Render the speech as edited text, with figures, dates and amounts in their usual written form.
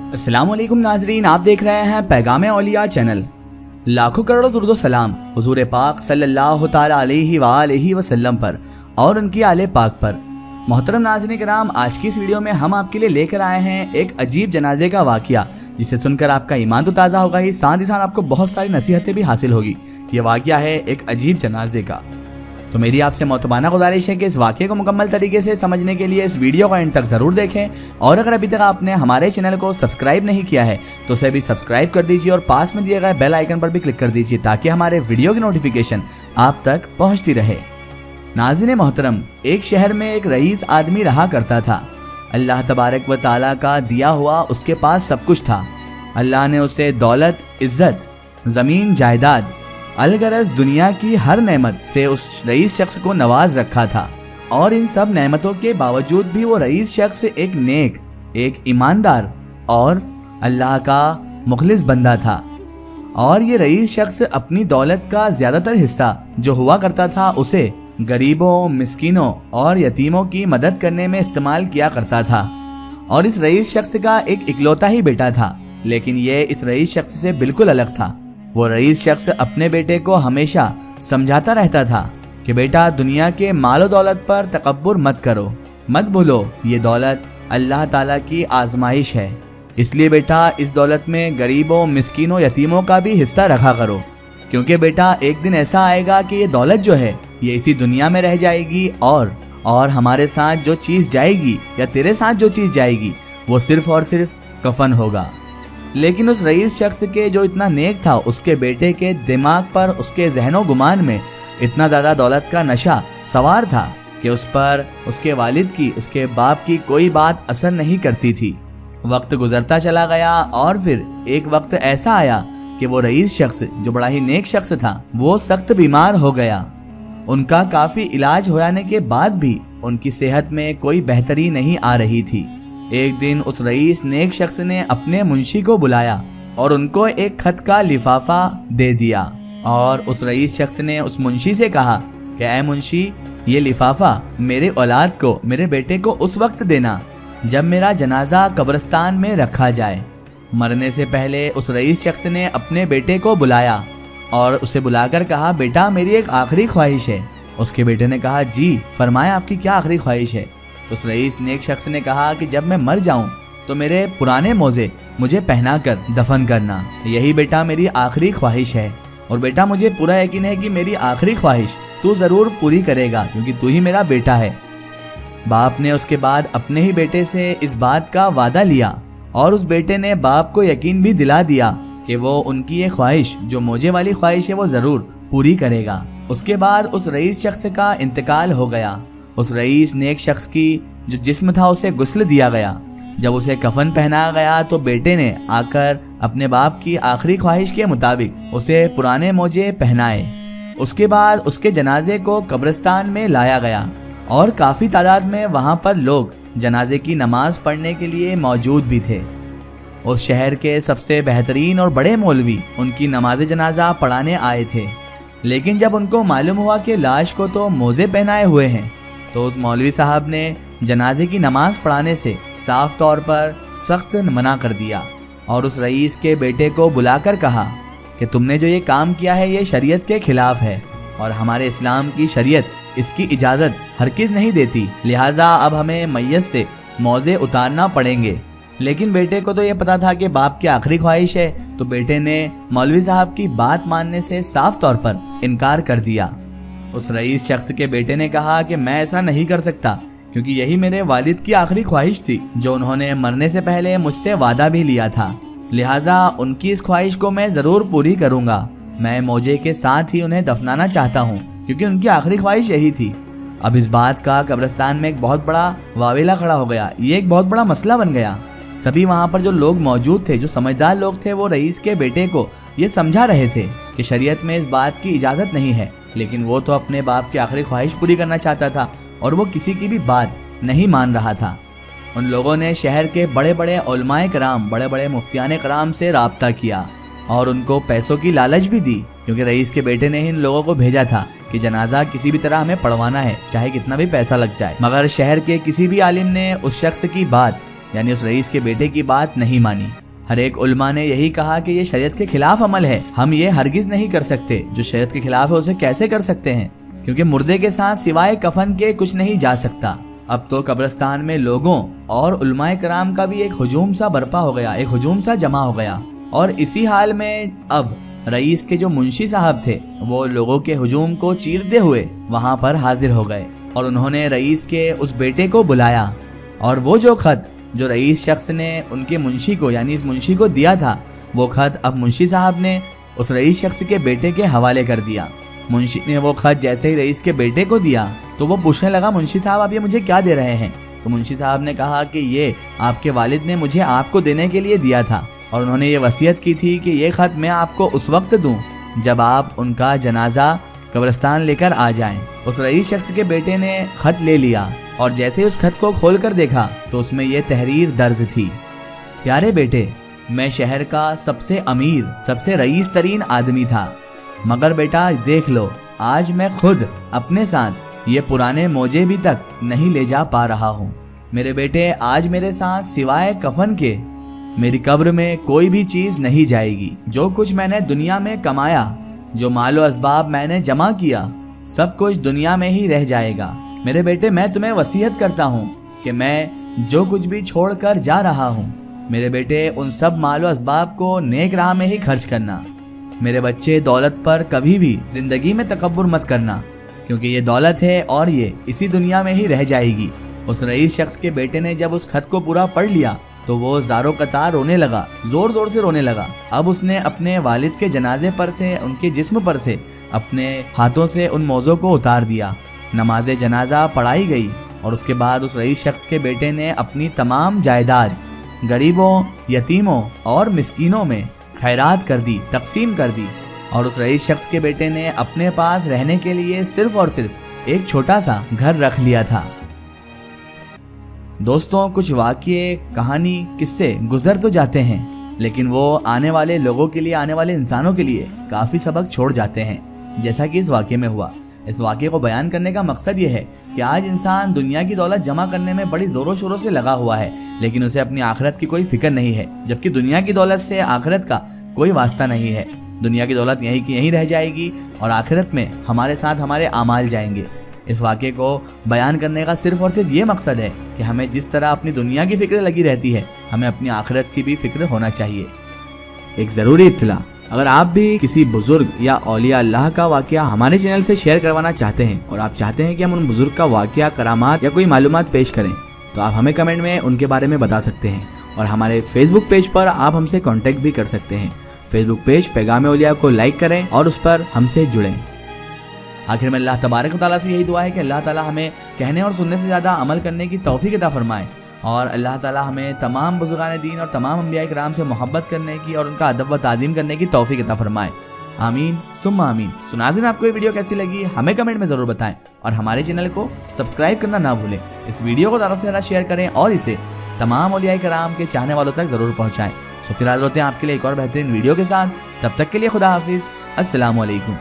अस्सलाम वालेकुम नाजरीन, आप देख रहे हैं पैगाम औलिया चैनल। लाखों करोड़ों दुरूद व सलाम हुजूर पाक सल्लल्लाहु ताला अलैहि वसल्लम पर और उनकी आले पाक पर। मोहतरम नाज़रीन किराम, आज की इस वीडियो में हम आपके लिए लेकर आए हैं एक अजीब जनाजे का वाक़या, जिसे सुनकर आपका ईमान तो ताज़ा होगा ही, साथ ही साथ आपको बहुत सारी नसीहतें भी हासिल होगी। ये वाक़या है एक अजीब जनाजे का। तो मेरी आपसे मोहतबाना गुजारिश है कि इस वाक़े को मुकम्मल तरीके से समझने के लिए इस वीडियो को एंड तक ज़रूर देखें, और अगर अभी तक आपने हमारे चैनल को सब्सक्राइब नहीं किया है तो उसे भी सब्सक्राइब कर दीजिए और पास में दिए गए बेल आइकन पर भी क्लिक कर दीजिए ताकि हमारे वीडियो की नोटिफिकेशन आप तक पहुँचती रहे। नाज़रीन मोहतरम, एक शहर में एक रईस आदमी रहा करता था। अल्लाह तबारक व ताला का दिया हुआ उसके पास सब कुछ था। अल्लाह ने उसे दौलत, इज्जत, ज़मीन, जायदाद, अलगरज दुनिया की हर नेमत से उस रईस शख्स को नवाज रखा था। और इन सब नेमतों के बावजूद भी वो रईस शख्स एक नेक, एक ईमानदार और अल्लाह का मुखलिस बंदा था। और ये रईस शख्स अपनी दौलत का ज़्यादातर हिस्सा जो हुआ करता था उसे गरीबों, मिस्किनों और यतीमों की मदद करने में इस्तेमाल किया करता था। और इस रईस शख्स का एक इकलौता ही बेटा था, लेकिन ये इस रईस शख्स से बिल्कुल अलग था। वो रईस शख्स अपने बेटे को हमेशा समझाता रहता था कि बेटा, दुनिया के मालो दौलत पर तकब्बुर मत करो, मत भूलो ये दौलत अल्लाह ताला की आजमाइश है। इसलिए बेटा, इस दौलत में गरीबों, मिस्किनों, यतीमों का भी हिस्सा रखा करो, क्योंकि बेटा एक दिन ऐसा आएगा कि ये दौलत जो है ये इसी दुनिया में रह जाएगी और हमारे साथ जो चीज़ जाएगी या तेरे साथ जो चीज़ जाएगी वो सिर्फ और सिर्फ कफन होगा। लेकिन उस रईस शख्स के जो इतना नेक था, उसके बेटे के दिमाग पर, उसके जहनो गुमान में इतना ज़्यादा दौलत का नशा सवार था कि उस पर उसके वालिद की, उसके बाप की कोई बात असर नहीं करती थी। वक्त गुजरता चला गया और फिर एक वक्त ऐसा आया कि वो रईस शख्स जो बड़ा ही नेक शख्स था वो सख्त बीमार हो गया। उनका काफ़ी इलाज हो जाने के बाद भी उनकी सेहत में कोई बेहतरी नहीं आ रही थी। एक दिन उस रईस नेक शख्स ने अपने मुंशी को बुलाया और उनको एक खत का लिफाफा दे दिया। और उस रईस शख्स ने उस मुंशी से कहा कि ऐ मुंशी, ये लिफाफा मेरे औलाद को, मेरे बेटे को उस वक्त देना जब मेरा जनाजा कब्रिस्तान में रखा जाए। मरने से पहले उस रईस शख्स ने अपने बेटे को बुलाया और उसे बुलाकर कहा, बेटा मेरी एक आखिरी ख्वाहिश है। उसके बेटे ने कहा, जी फरमाएं, आपकी क्या आखिरी ख्वाहिश है? तो उस रईस नेक शख्स ने कहा कि जब मैं मर जाऊं तो मेरे पुराने मोजे मुझे पहना कर दफन करना, यही बेटा मेरी आखिरी ख्वाहिश है। और बेटा मुझे पूरा यकीन है कि मेरी आखिरी ख्वाहिश तू ज़रूर पूरी करेगा, क्योंकि तू ही मेरा बेटा है। बाप ने उसके बाद अपने ही बेटे से इस बात का वादा लिया और उस बेटे ने बाप को यकीन भी दिला दिया कि वो उनकी ये ख्वाहिश, जो मोजे वाली ख्वाहिश है, वो ज़रूर पूरी करेगा। उसके बाद उस रईस शख्स का इंतकाल हो गया। उस रईस नेक शख्स की जो जिस्म था उसे गुस्ल दिया गया। जब उसे कफन पहनाया गया तो बेटे ने आकर अपने बाप की आखिरी ख्वाहिश के मुताबिक उसे पुराने मोजे पहनाए। उसके बाद उसके जनाजे को कब्रिस्तान में लाया गया और काफ़ी तादाद में वहाँ पर लोग जनाजे की नमाज पढ़ने के लिए मौजूद भी थे। उस शहर के सबसे बेहतरीन और बड़े मौलवी उनकी नमाज जनाजा पढ़ाने आए थे। लेकिन जब उनको मालूम हुआ कि लाश को तो मोजे पहनाए हुए हैं, तो उस मौलवी साहब ने जनाजे की नमाज पढ़ाने से साफ तौर पर सख्त मना कर दिया और उस रईस के बेटे को बुलाकर कहा कि तुमने जो ये काम किया है ये शरीयत के खिलाफ है और हमारे इस्लाम की शरीयत इसकी इजाज़त हरगिज़ नहीं देती, लिहाजा अब हमें मैयत से मोजे उतारना पड़ेंगे। लेकिन बेटे को तो ये पता था कि बाप की आखिरी ख्वाहिश है, तो बेटे ने मौलवी साहब की बात मानने से साफ तौर पर इनकार कर दिया। उस रईस शख्स के बेटे ने कहा कि मैं ऐसा नहीं कर सकता, क्योंकि यही मेरे वालिद की आखिरी ख्वाहिश थी जो उन्होंने मरने से पहले मुझसे वादा भी लिया था, लिहाजा उनकी इस ख्वाहिश को मैं ज़रूर पूरी करूँगा। मैं मोजे के साथ ही उन्हें दफनाना चाहता हूँ, क्योंकि उनकी आखिरी ख्वाहिश यही थी। अब इस बात का कब्रिस्तान में एक बहुत बड़ा वावेला खड़ा हो गया। ये एक बहुत बड़ा मसला बन गया। सभी वहाँ पर जो लोग मौजूद थे, जो समझदार लोग थे, वो रईस के बेटे को ये समझा रहे थे कि शरीयत में इस बात की इजाज़त नहीं है, लेकिन वो तो अपने बाप की आखिरी ख्वाहिश पूरी करना चाहता था और वो किसी की भी बात नहीं मान रहा था। उन लोगों ने शहर के बड़े बड़े उलमाए कराम, बड़े बड़े मुफ्तियान कराम से राब्ता किया और उनको पैसों की लालच भी दी, क्योंकि रईस के बेटे ने ही इन लोगों को भेजा था कि जनाजा किसी भी तरह हमें पढ़वाना है, चाहे कितना भी पैसा लग जाए। मगर शहर के किसी भी आलिम ने उस शख्स की बात یعنی اس رئیس کے بیٹے کی بات نہیں مانی۔ ہر ایک علماء نے یہی کہا کہ یہ شریعت کے خلاف عمل ہے، ہم یہ ہرگز نہیں کر سکتے، جو شریعت کے خلاف ہے اسے کیسے کر سکتے ہیں، کیونکہ مردے کے ساتھ سوائے کفن کے کچھ نہیں جا سکتا۔ اب تو قبرستان میں لوگوں اور علماء کرام کا بھی ایک ہجوم سا برپا ہو گیا، ایک ہجوم سا جمع ہو گیا، اور اسی حال میں اب رئیس کے جو منشی صاحب تھے وہ لوگوں کے ہجوم کو چیرتے ہوئے وہاں پر حاضر ہو گئے، اور انہوں نے رئیس کے اس بیٹے کو بلایا، اور وہ جو خط جو رئیس شخص نے ان کے منشی کو یعنی اس منشی کو دیا تھا، وہ خط اب منشی صاحب نے اس رئیس شخص کے بیٹے کے حوالے کر دیا۔ منشی نے وہ خط جیسے ہی رئیس کے بیٹے کو دیا تو وہ پوچھنے لگا، منشی صاحب آپ یہ مجھے کیا دے رہے ہیں؟ تو منشی صاحب نے کہا کہ یہ آپ کے والد نے مجھے آپ کو دینے کے لیے دیا تھا، اور انہوں نے یہ وصیت کی تھی کہ یہ خط میں آپ کو اس وقت دوں جب آپ ان کا جنازہ قبرستان لے کر آ جائیں۔ اس رئیس شخص کے بیٹے نے خط لے لیا، اور جیسے اس خط کو کھول کر دیکھا تو اس میں یہ تحریر درج تھی: پیارے بیٹے، میں شہر کا سب سے امیر، سب سے رئیس ترین آدمی تھا، مگر بیٹا دیکھ لو، آج میں خود اپنے ساتھ یہ پرانے موجے بھی تک نہیں لے جا پا رہا ہوں۔ میرے بیٹے، آج میرے ساتھ سوائے کفن کے میری قبر میں کوئی بھی چیز نہیں جائے گی۔ جو کچھ میں نے دنیا میں کمایا، جو مال و اسباب میں نے جمع کیا، سب کچھ دنیا میں ہی رہ جائے گا۔ میرے بیٹے، میں تمہیں وصیت کرتا ہوں کہ میں جو کچھ بھی چھوڑ کر جا رہا ہوں، میرے بیٹے ان سب مال و اسباب کو نیک راہ میں ہی خرچ کرنا۔ میرے بچے، دولت پر کبھی بھی زندگی میں تکبر مت کرنا، کیونکہ یہ دولت ہے اور یہ اسی دنیا میں ہی رہ جائے گی۔ اس رئیس شخص کے بیٹے نے جب اس خط کو پورا پڑھ لیا تو وہ زارو قطار رونے لگا، زور زور سے رونے لگا۔ اب اس نے اپنے والد کے جنازے پر سے، ان کے جسم پر سے اپنے ہاتھوں سے ان موزوں کو اتار دیا۔ نماز جنازہ پڑھائی گئی، اور اس کے بعد اس رئیس شخص کے بیٹے نے اپنی تمام جائیداد غریبوں، یتیموں اور مسکینوں میں خیرات کر دی، تقسیم کر دی، اور اس رئیس شخص کے بیٹے نے اپنے پاس رہنے کے لیے صرف اور صرف ایک چھوٹا سا گھر رکھ لیا تھا۔ دوستوں، کچھ واقعے، کہانی، قصے گزر تو جاتے ہیں، لیکن وہ آنے والے لوگوں کے لیے، آنے والے انسانوں کے لیے کافی سبق چھوڑ جاتے ہیں، جیسا کہ اس واقعے میں ہوا۔ اس واقعے کو بیان کرنے کا مقصد یہ ہے کہ آج انسان دنیا کی دولت جمع کرنے میں بڑی زور و شوروں سے لگا ہوا ہے، لیکن اسے اپنی آخرت کی کوئی فکر نہیں ہے، جبکہ دنیا کی دولت سے آخرت کا کوئی واسطہ نہیں ہے۔ دنیا کی دولت یہیں کی یہیں رہ جائے گی، اور آخرت میں ہمارے ساتھ ہمارے اعمال جائیں گے۔ اس واقعے کو بیان کرنے کا صرف اور صرف یہ مقصد ہے کہ ہمیں جس طرح اپنی دنیا کی فکر لگی رہتی ہے، ہمیں اپنی آخرت کی بھی فکر ہونا چاہیے۔ ایک ضروری اطلاع: اگر آپ بھی کسی بزرگ یا اولیاء اللہ کا واقعہ ہمارے چینل سے شیئر کروانا چاہتے ہیں، اور آپ چاہتے ہیں کہ ہم ان بزرگ کا واقعہ، کرامات یا کوئی معلومات پیش کریں، تو آپ ہمیں کمنٹ میں ان کے بارے میں بتا سکتے ہیں، اور ہمارے فیس بک پیج پر آپ ہم سے کانٹیکٹ بھی کر سکتے ہیں۔ فیس بک پیج پیغام اولیاء کو لائک کریں اور اس پر ہم سے جڑیں۔ آخر میں اللہ تبارک و تعالیٰ سے یہی دعا ہے کہ اللہ تعالیٰ ہمیں کہنے اور سننے سے زیادہ عمل کرنے کی توفیق عطا فرمائے، اور اللہ تعالیٰ ہمیں تمام بزرگان دین اور تمام انبیاء کرام سے محبت کرنے کی اور ان کا ادب و تعظیم کرنے کی توفیق عطا فرمائے۔ آمین ثم آمین۔ سو ناظرین، آپ کو یہ ویڈیو کیسی لگی ہمیں کمنٹ میں ضرور بتائیں، اور ہمارے چینل کو سبسکرائب کرنا نہ بھولیں۔ اس ویڈیو کو زیادہ سے زیادہ شیئر کریں اور اسے تمام اولیاء کرام کے چاہنے والوں تک ضرور پہنچائیں۔ سو پھر حاضر ہوتے ہیں آپ کے لیے ایک اور بہترین ویڈیو کے ساتھ، تب تک کے لیے خدا حافظ، السلام علیکم۔